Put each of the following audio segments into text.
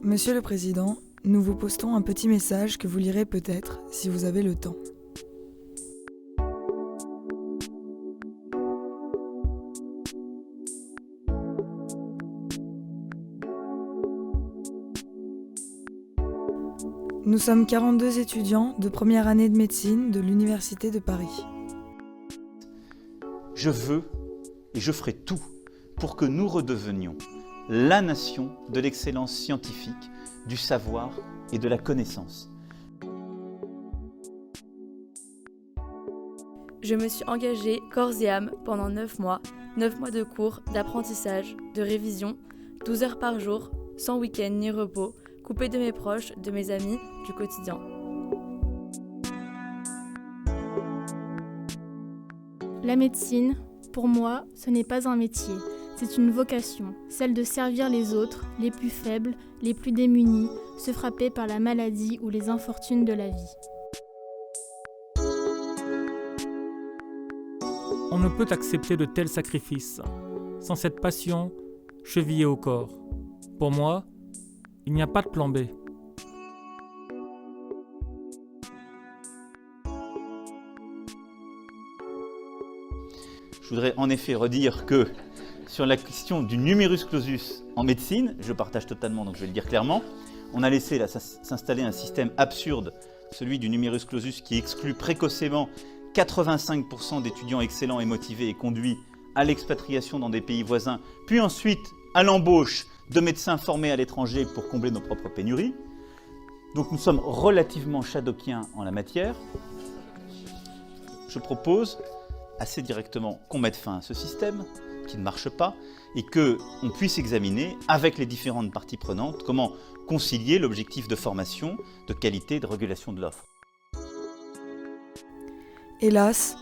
Monsieur le Président, nous vous postons un petit message que vous lirez peut-être si vous avez le temps. Nous sommes 42 étudiants de première année de médecine de l'Université de Paris. Je veux et je ferai tout pour que nous redevenions la nation de l'excellence scientifique, du savoir et de la connaissance. Je me suis engagée corps et âme pendant 9 mois de cours, d'apprentissage, de révision, 12 heures par jour, sans week-end ni repos, coupée de mes proches, de mes amis, du quotidien. La médecine, pour moi, ce n'est pas un métier, c'est une vocation, celle de servir les autres, les plus faibles, les plus démunis, ceux frappés par la maladie ou les infortunes de la vie. On ne peut accepter de tels sacrifices, sans cette passion chevillée au corps. Pour moi, il n'y a pas de plan B. Je voudrais en effet redire que sur la question du numerus clausus en médecine, je partage totalement, donc je vais le dire clairement, on a laissé là, s'installer un système absurde, celui du numerus clausus qui exclut précocement 85% d'étudiants excellents et motivés et conduit à l'expatriation dans des pays voisins, puis ensuite à l'embauche de médecins formés à l'étranger pour combler nos propres pénuries. Donc nous sommes relativement shadockiens en la matière. Je propose assez directement qu'on mette fin à ce système qui ne marche pas et qu'on puisse examiner avec les différentes parties prenantes comment concilier l'objectif de formation, de qualité et de régulation de l'offre. Hélas,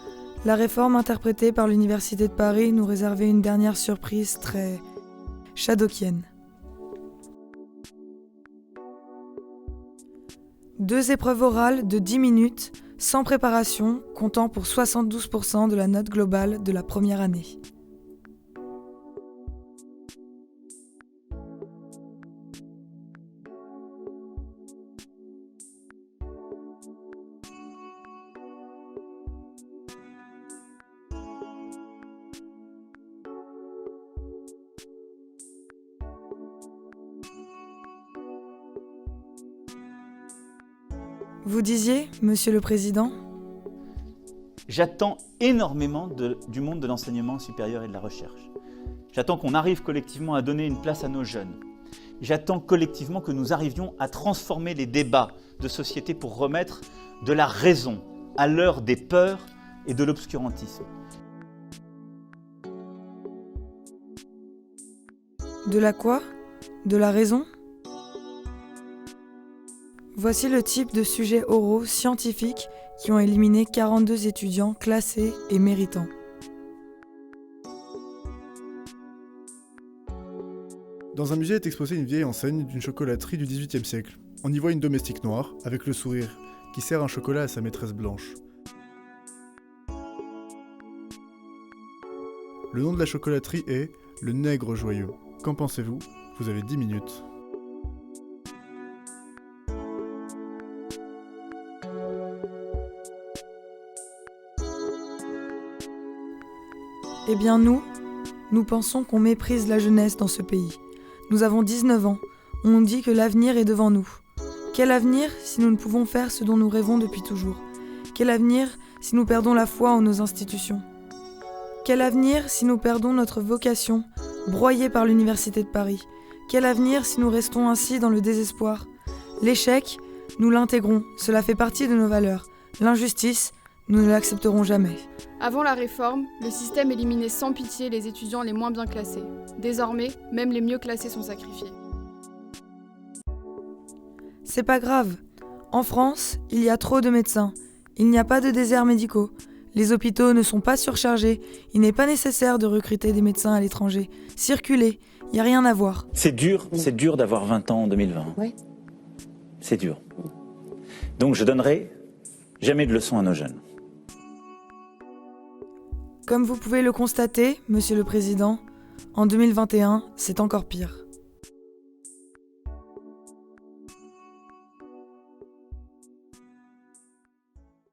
la réforme interprétée par l'Université de Paris nous réservait une dernière surprise très shadockienne. 2 épreuves orales de 10 minutes, sans préparation, comptant pour 72% de la note globale de la première année. Vous disiez, Monsieur le Président ? J'attends énormément du monde de l'enseignement supérieur et de la recherche. J'attends qu'on arrive collectivement à donner une place à nos jeunes. J'attends collectivement que nous arrivions à transformer les débats de société pour remettre de la raison à l'heure des peurs et de l'obscurantisme. De la quoi ? De la raison ? Voici le type de sujets oraux scientifiques qui ont éliminé 42 étudiants classés et méritants. Dans un musée est exposée une vieille enseigne d'une chocolaterie du XVIIIe siècle. On y voit une domestique noire, avec le sourire, qui sert un chocolat à sa maîtresse blanche. Le nom de la chocolaterie est Le Nègre Joyeux. Qu'en pensez-vous ? Vous avez 10 minutes. Eh bien nous pensons qu'on méprise la jeunesse dans ce pays. Nous avons 19 ans, on dit que l'avenir est devant nous. Quel avenir si nous ne pouvons faire ce dont nous rêvons depuis toujours ? Quel avenir si nous perdons la foi en nos institutions ? Quel avenir si nous perdons notre vocation, broyée par l'Université de Paris ? Quel avenir si nous restons ainsi dans le désespoir ? L'échec, nous l'intégrons, cela fait partie de nos valeurs. L'injustice, nous ne l'accepterons jamais. Avant la réforme, le système éliminait sans pitié les étudiants les moins bien classés. Désormais, même les mieux classés sont sacrifiés. C'est pas grave. En France, il y a trop de médecins. Il n'y a pas de déserts médicaux. Les hôpitaux ne sont pas surchargés. Il n'est pas nécessaire de recruter des médecins à l'étranger. Circulez, il n'y a rien à voir. C'est dur d'avoir 20 ans en 2020. Oui. C'est dur. Donc je donnerai jamais de leçons à nos jeunes. Comme vous pouvez le constater, Monsieur le Président, en 2021, c'est encore pire.